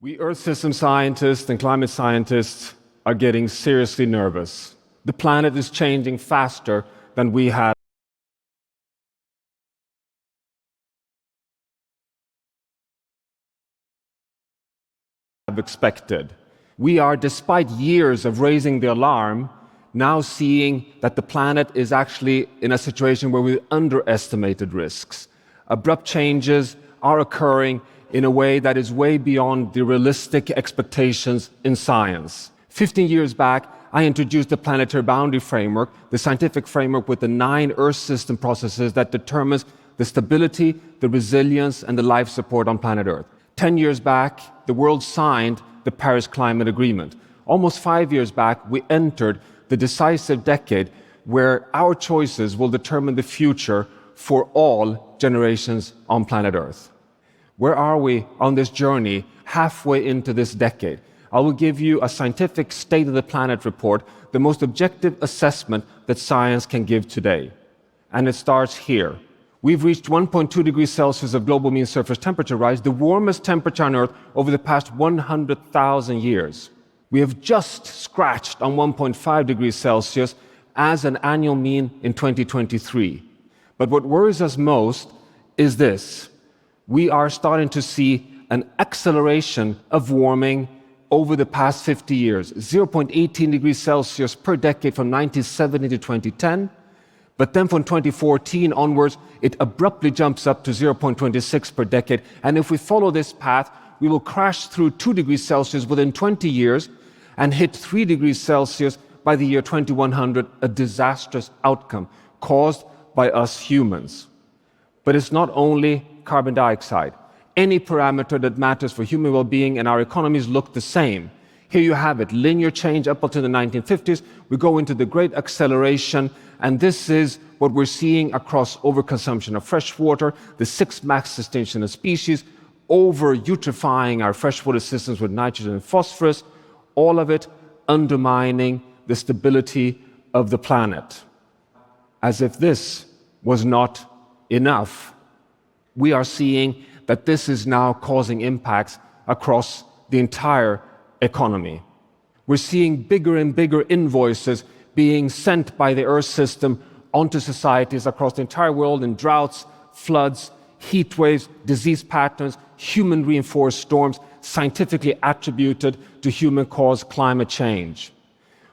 We Earth system scientists and climate scientists are getting seriously nervous. The planet is changing faster than we had expected. We are, despite years of raising the alarm, now seeing that the planet is actually in a situation where we underestimated risks. Abrupt changes are occurring in a way that is way beyond the realistic expectations in science. 15 years back, I introduced the planetary boundary framework, the scientific framework with the 9 Earth system processes that determines the stability, the resilience, and the life support on planet Earth. 10 years back, the world signed the Paris Climate Agreement. Almost 5 years back, we entered the decisive decade where our choices will determine the future for all generations on planet Earth. Where are we on this journey halfway into this decade? I will give you a scientific state of the planet report, the most objective assessment that science can give today. And it starts here. We've reached 1.2 degrees Celsius of global mean surface temperature rise, the warmest temperature on Earth over the past 100,000 years. We have just scratched on 1.5 degrees Celsius as an annual mean in 2023. But what worries us most is this. We are starting to see an acceleration of warming over the past 50 years, 0.18 degrees Celsius per decade from 1970 to 2010. But then from 2014 onwards, it abruptly jumps up to 0.26 per decade. And if we follow this path, we will crash through 2 degrees Celsius within 20 years and hit 3 degrees Celsius by the year 2100, a disastrous outcome caused by us humans. But it's not only carbon dioxide. Any parameter that matters for human well-being and our economies look the same. Here you have it, linear change up until the 1950s. We go into the great acceleration, and this is what we're seeing across overconsumption of fresh water, the 6th mass extinction of species, over-eutrophying our freshwater systems with nitrogen and phosphorus, all of it undermining the stability of the planet. As if this was not enough, we are seeing that this is now causing impacts across the entire economy. We're seeing bigger and bigger invoices being sent by the Earth system onto societies across the entire world in droughts, floods, heat waves, disease patterns, human-reinforced storms, scientifically attributed to human-caused climate change.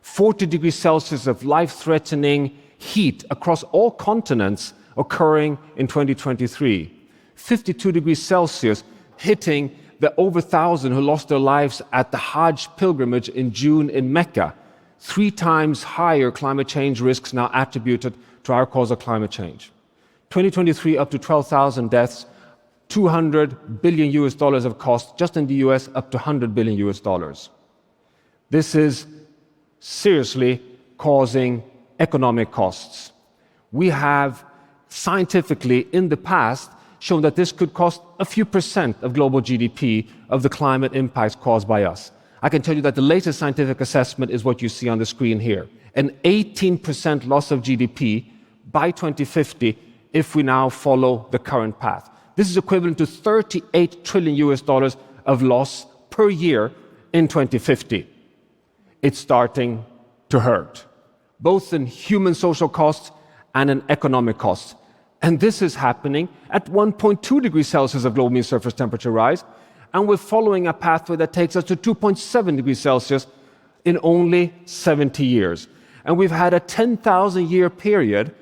40 degrees Celsius of life-threatening heat across all continents occurring in 2023. 52 degrees Celsius hitting the over 1,000 who lost their lives at the Hajj pilgrimage in June in Mecca. 3 times higher climate change risks now attributed to our cause of climate change. 2023 up to 12,000 deaths, $200 billion of cost just in the US, up to $100 billion. This is seriously causing economic costs. We have scientifically in the past shown that this could cost a few percent of global GDP of the climate impacts caused by us. I can tell you that the latest scientific assessment is what you see on the screen here. An 18% loss of GDP by 2050 if we now follow the current path. This is equivalent to $38 trillion of loss per year in 2050. It's starting to hurt, both in human social costs and in economic costs. And this is happening at 1.2 degrees Celsius of global mean surface temperature rise, and we're following a pathway that takes us to 2.7 degrees Celsius in only 70 years. And we've had a 10,000-year period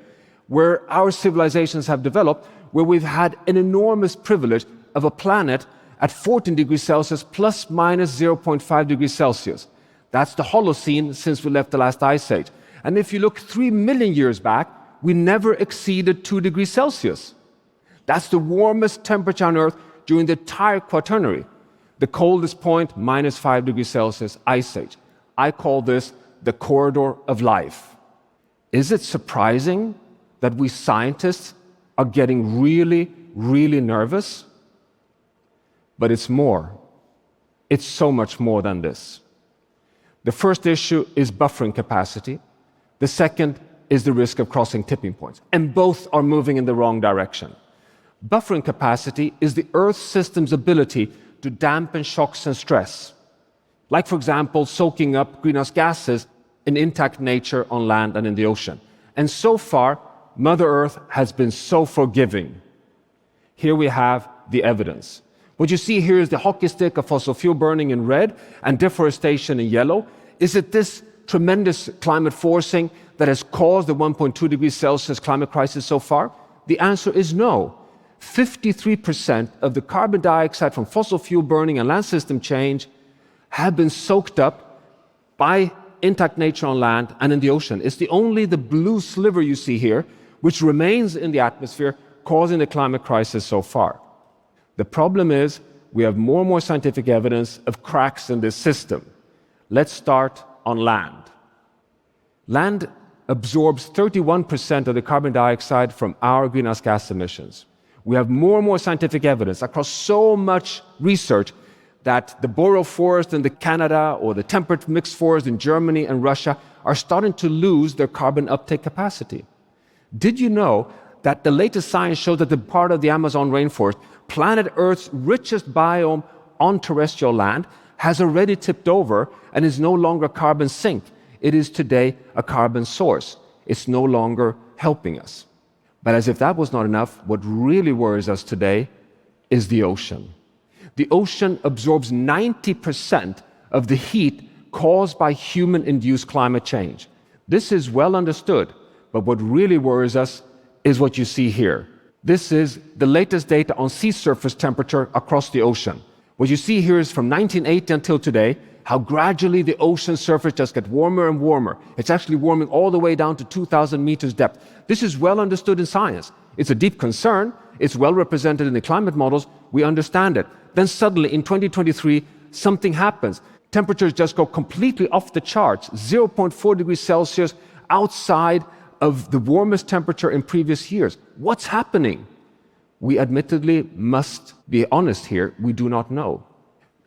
where our civilizations have developed, where we've had an enormous privilege of a planet at 14 degrees Celsius plus minus 0.5 degrees Celsius. That's the Holocene since we left the last ice age. And if you look 3 million years back, we never exceeded 2 degrees Celsius. That's the warmest temperature on Earth during the entire Quaternary. The coldest point, minus 5 degrees Celsius, ice age. I call this the corridor of life. Is it surprising that we scientists are getting really, really nervous? But it's more. It's so much more than this. The first issue is buffering capacity. The second is the risk of crossing tipping points. And both are moving in the wrong direction. Buffering capacity is the Earth system's ability to dampen shocks and stress, like, for example, soaking up greenhouse gases in intact nature on land and in the ocean. And so far, Mother Earth has been so forgiving. Here we have the evidence. What you see here is the hockey stick of fossil fuel burning in red and deforestation in yellow. Is it this tremendous climate forcing that has caused the 1.2 degrees Celsius climate crisis so far? The answer is no. 53% of the carbon dioxide from fossil fuel burning and land system change have been soaked up by intact nature on land and in the ocean. It's the blue sliver you see here, which remains in the atmosphere, causing the climate crisis so far. The problem is we have more and more scientific evidence of cracks in this system. Let's start on land. Land absorbs 31% of the carbon dioxide from our greenhouse gas emissions. We have more and more scientific evidence across so much research that the boreal forest in Canada or the temperate mixed forest in Germany and Russia are starting to lose their carbon uptake capacity. Did you know that the latest science shows that the part of the Amazon rainforest, planet Earth's richest biome on terrestrial land, has already tipped over and is no longer a carbon sink? It is today a carbon source. It's no longer helping us. But as if that was not enough, what really worries us today is the ocean. The ocean absorbs 90% of the heat caused by human-induced climate change. This is well understood, but what really worries us is what you see here. This is the latest data on sea surface temperature across the ocean. What you see here is from 1980 until today, how gradually the ocean surface just gets warmer and warmer. It's actually warming all the way down to 2,000 meters depth. This is well understood in science. It's a deep concern. It's well represented in the climate models. We understand it. Then suddenly, in 2023, something happens. Temperatures just go completely off the charts, 0.4 degrees Celsius outside of the warmest temperature in previous years. What's happening? We admittedly must be honest here. We do not know.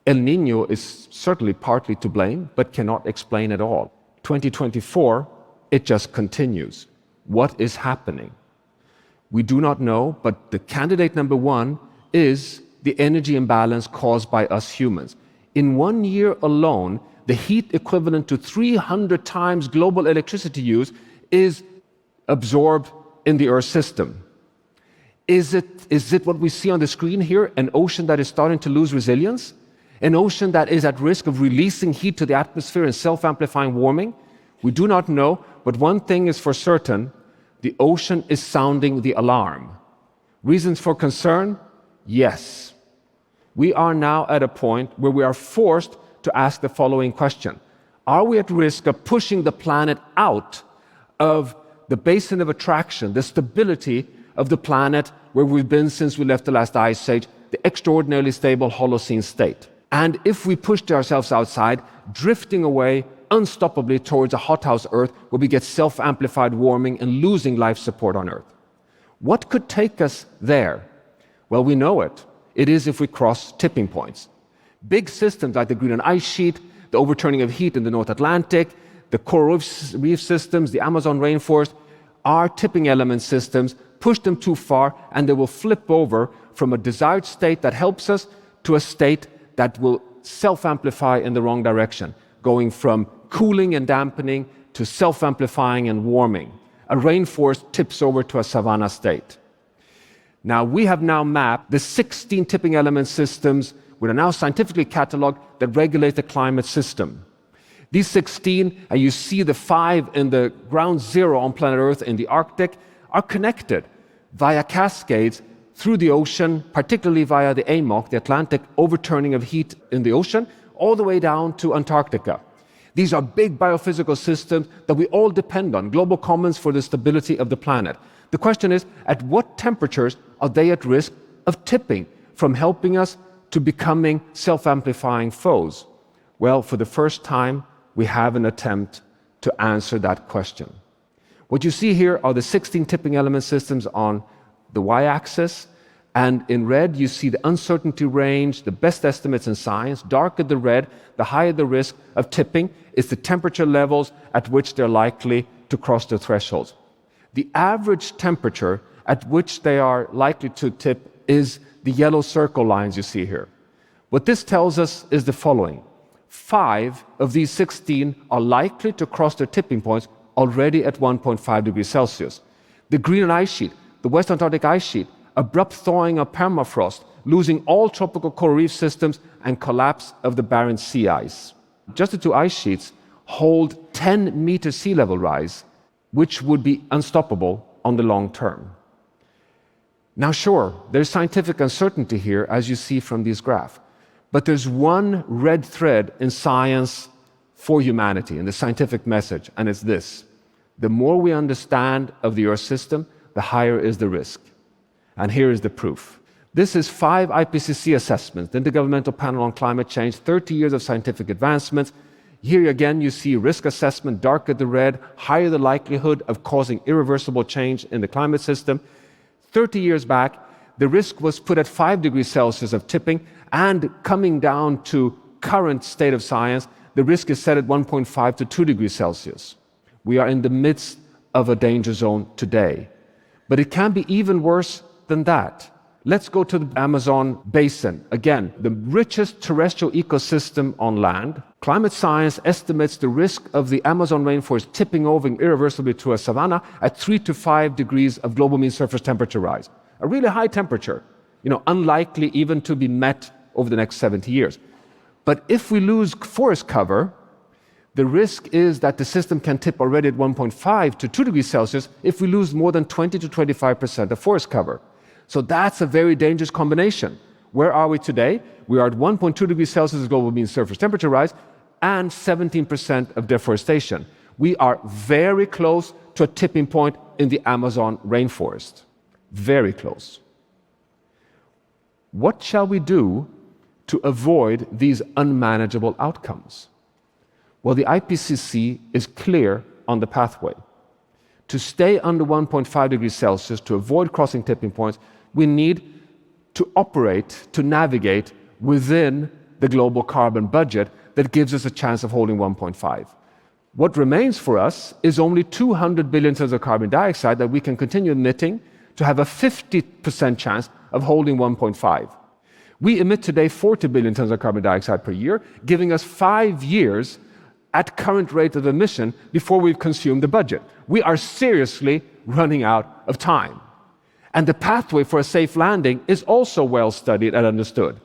El Niño is certainly partly to blame, but cannot explain it all. 2024, it just continues. What is happening? We do not know, but the candidate number one is the energy imbalance caused by us humans. In 1 year alone, the heat equivalent to 300 times global electricity use is absorbed in the Earth system. Is it what we see on the screen here, an ocean that is starting to lose resilience? An ocean that is at risk of releasing heat to the atmosphere and self-amplifying warming? We do not know, but one thing is for certain: the ocean is sounding the alarm. Reasons for concern? Yes. We are now at a point where we are forced to ask the following question: are we at risk of pushing the planet out of the basin of attraction, the stability of the planet where we've been since we left the last ice age, the extraordinarily stable Holocene state? And if we pushed ourselves outside, drifting away unstoppably towards a hothouse Earth where we get self-amplified warming and losing life support on Earth. What could take us there? Well, we know it. It is if we cross tipping points. Big systems like the Greenland ice sheet, the overturning of heat in the North Atlantic, the coral reef systems, the Amazon rainforest, are tipping element systems. Push them too far and they will flip over from a desired state that helps us to a state that will self-amplify in the wrong direction, going from cooling and dampening to self-amplifying and warming. A rainforest tips over to a savanna state. Now, we have now mapped the 16 tipping element systems which are now scientifically cataloged that regulate the climate system. These 16, and you see the 5 in the ground zero on planet Earth in the Arctic, are connected via cascades through the ocean, particularly via the AMOC, the Atlantic overturning of heat in the ocean, all the way down to Antarctica. These are big biophysical systems that we all depend on, global commons for the stability of the planet. The question is, at what temperatures are they at risk of tipping from helping us to becoming self-amplifying foes? Well, for the first time, we have an attempt to answer that question. What you see here are the 16 tipping element systems on the y-axis, and in red you see the uncertainty range, the best estimates in science. Darker the red, the higher the risk of tipping is the temperature levels at which they're likely to cross the thresholds. The average temperature at which they are likely to tip is the yellow circle lines you see here. What this tells us is the following. 5 of these 16 are likely to cross their tipping points already at 1.5 degrees Celsius. The Greenland ice sheet, the West Antarctic ice sheet, abrupt thawing of permafrost, losing all tropical coral reef systems, and collapse of the Barents Sea ice. Just the 2 ice sheets hold 10-meter sea level rise, which would be unstoppable on the long term. Now sure, there's scientific uncertainty here, as you see from these graphs. But there's one red thread in science for humanity, in the scientific message, and it's this. The more we understand of the Earth system, the higher is the risk. And here is the proof. This is 5 IPCC assessments, the Intergovernmental Panel on Climate Change, 30 years of scientific advancements. Here again you see risk assessment, darker the red, higher the likelihood of causing irreversible change in the climate system. 30 years back, the risk was put at 5 degrees Celsius of tipping, and coming down to current state of science, the risk is set at 1.5 to 2 degrees Celsius. We are in the midst of a danger zone today. But it can be even worse than that. Let's go to the Amazon basin. Again, the richest terrestrial ecosystem on land. Climate science estimates the risk of the Amazon rainforest tipping over irreversibly to a savanna at 3 to 5 degrees of global mean surface temperature rise. A really high temperature, unlikely even to be met over the next 70 years. But if we lose forest cover, the risk is that the system can tip already at 1.5 to 2 degrees Celsius if we lose more than 20 to 25% of forest cover. So that's a very dangerous combination. Where are we today? We are at 1.2 degrees Celsius global mean surface temperature rise and 17% of deforestation. We are very close to a tipping point in the Amazon rainforest. Very close. What shall we do to avoid these unmanageable outcomes? Well, the IPCC is clear on the pathway. To stay under 1.5 degrees Celsius, to avoid crossing tipping points, we need to operate, to navigate within the global carbon budget that gives us a chance of holding 1.5. What remains for us is only 200 billion tons of carbon dioxide that we can continue emitting to have a 50% chance of holding 1.5. We emit today 40 billion tons of carbon dioxide per year, giving us 5 years at current rate of emission before we've consumed the budget. We are seriously running out of time. And the pathway for a safe landing is also well studied and understood.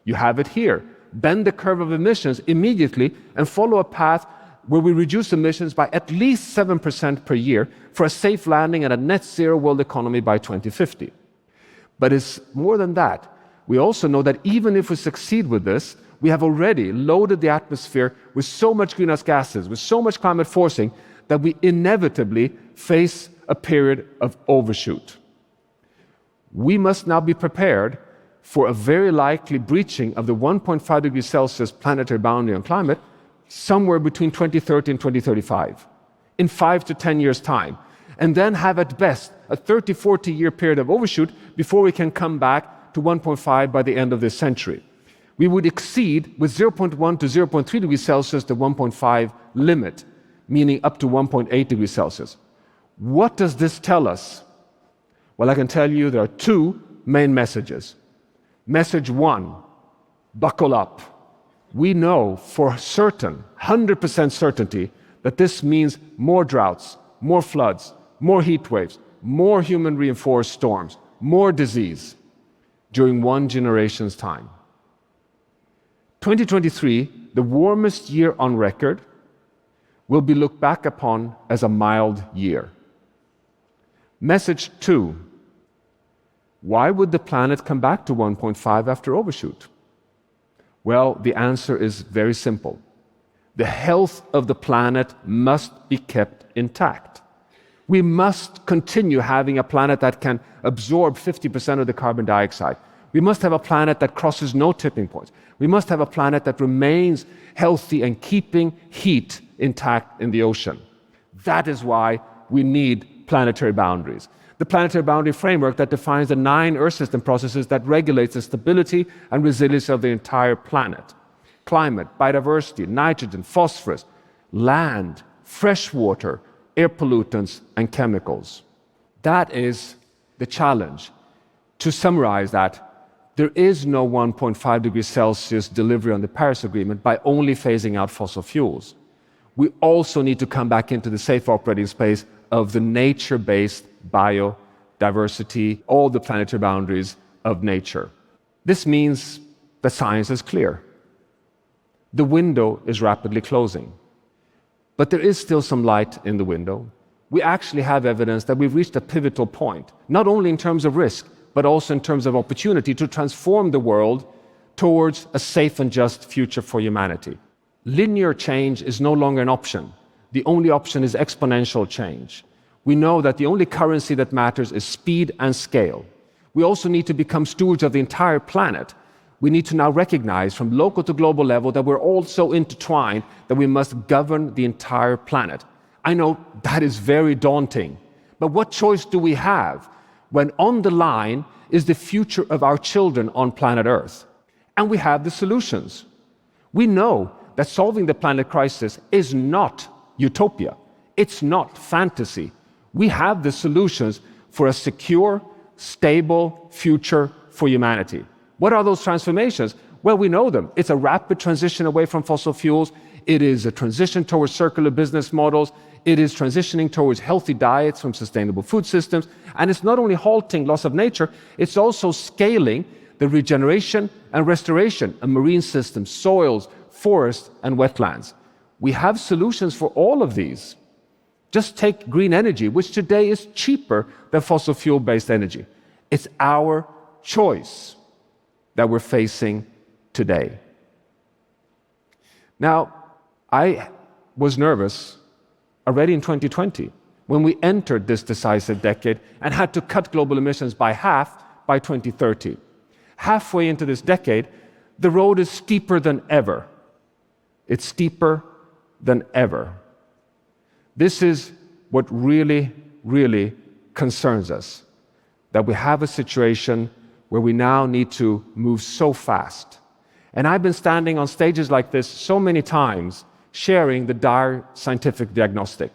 You have it here. Bend the curve of emissions immediately and follow a path where we reduce emissions by at least 7% per year for a safe landing and a net zero world economy by 2050. But it's more than that. We also know that even if we succeed with this, we have already loaded the atmosphere with so much greenhouse gases, with so much climate forcing, that we inevitably face a period of overshoot. We must now be prepared for a very likely breaching of the 1.5 degrees Celsius planetary boundary on climate somewhere between 2030 and 2035, in 5 to 10 years' time, and then have at best a 30, 40-year period of overshoot before we can come back to 1.5 by the end of this century. We would exceed with 0.1 to 0.3 degrees Celsius the 1.5 limit, meaning up to 1.8 degrees Celsius. What does this tell us? Well, I can tell you there are 2 main messages. Message 1, buckle up. We know for certain, 100% certainty, that this means more droughts, more floods, more heat waves, more human-reinforced storms, more disease during one generation's time. 2023, the warmest year on record, will be looked back upon as a mild year. Message 2, why would the planet come back to 1.5 after overshoot? Well, the answer is very simple. The health of the planet must be kept intact. We must continue having a planet that can absorb 50% of the carbon dioxide. We must have a planet that crosses no tipping points. We must have a planet that remains healthy and keeping heat intact in the ocean. That is why we need planetary boundaries. The planetary boundary framework that defines the 9 Earth system processes that regulates the stability and resilience of the entire planet. Climate, biodiversity, nitrogen, phosphorus, land, fresh water, air pollutants, and chemicals. That is the challenge. To summarize that, There is no 1.5 degrees Celsius delivery on the Paris Agreement by only phasing out fossil fuels. We also need to come back into the safe operating space of the nature-based biodiversity, all the planetary boundaries of nature. This means that science is clear. The window is rapidly closing. But there is still some light in the window. We actually have evidence that we've reached a pivotal point, not only in terms of risk, but also in terms of opportunity to transform the world towards a safe and just future for humanity. Linear change is no longer an option. The only option is exponential change. We know that the only currency that matters is speed and scale. We also need to become stewards of the entire planet. We need to now recognize from local to global level that we're all so intertwined that we must govern the entire planet. I know that is very daunting, but what choice do we have when on the line is the future of our children on planet Earth? And we have the solutions. We know that solving the planet crisis is not utopia. It's not fantasy. We have the solutions for a secure, stable future for humanity. What are those transformations? Well, we know them. It's a rapid transition away from fossil fuels. It is a transition towards circular business models. It is transitioning towards healthy diets from sustainable food systems. And it's not only halting loss of nature, it's also scaling the regeneration and restoration of marine systems, soils, forests, and wetlands. We have solutions for all of these. Just take green energy, which today is cheaper than fossil fuel-based energy. It's our choice that we're facing today. Now, I was nervous already in 2020 when we entered this decisive decade and had to cut global emissions by half by 2030. Halfway into this decade, the road is steeper than ever. It's steeper than ever. This is what really, really concerns us, that we have a situation where we now need to move so fast. And I've been standing on stages like this so many times, sharing the dire scientific diagnostic.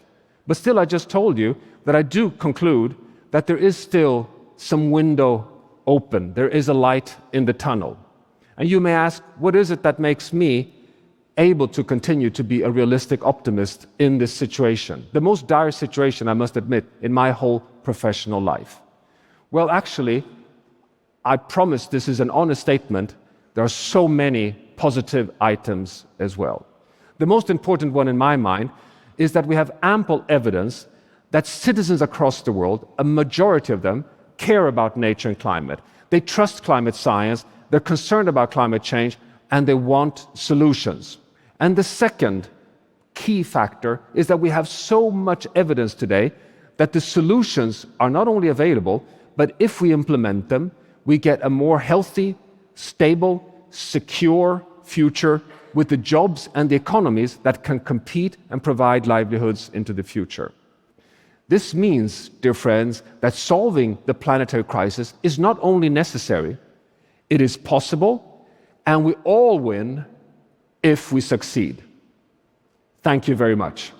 But still, I just told you that I do conclude that there is still some window open. There is a light in the tunnel. And you may ask, what is it that makes me able to continue to be a realistic optimist in this situation? The most dire situation, I must admit, in my whole professional life. Well, actually, I promise this is an honest statement. There are so many positive items as well. The most important one in my mind is that we have ample evidence that citizens across the world, a majority of them, care about nature and climate. They trust climate science, they're concerned about climate change, and they want solutions. And the second key factor is that we have so much evidence today that the solutions are not only available, but if we implement them, we get a more healthy, stable, secure future with the jobs and the economies that can compete and provide livelihoods into the future. This means, dear friends, that solving the planetary crisis is not only necessary, it is possible, and we all win if we succeed. Thank you very much.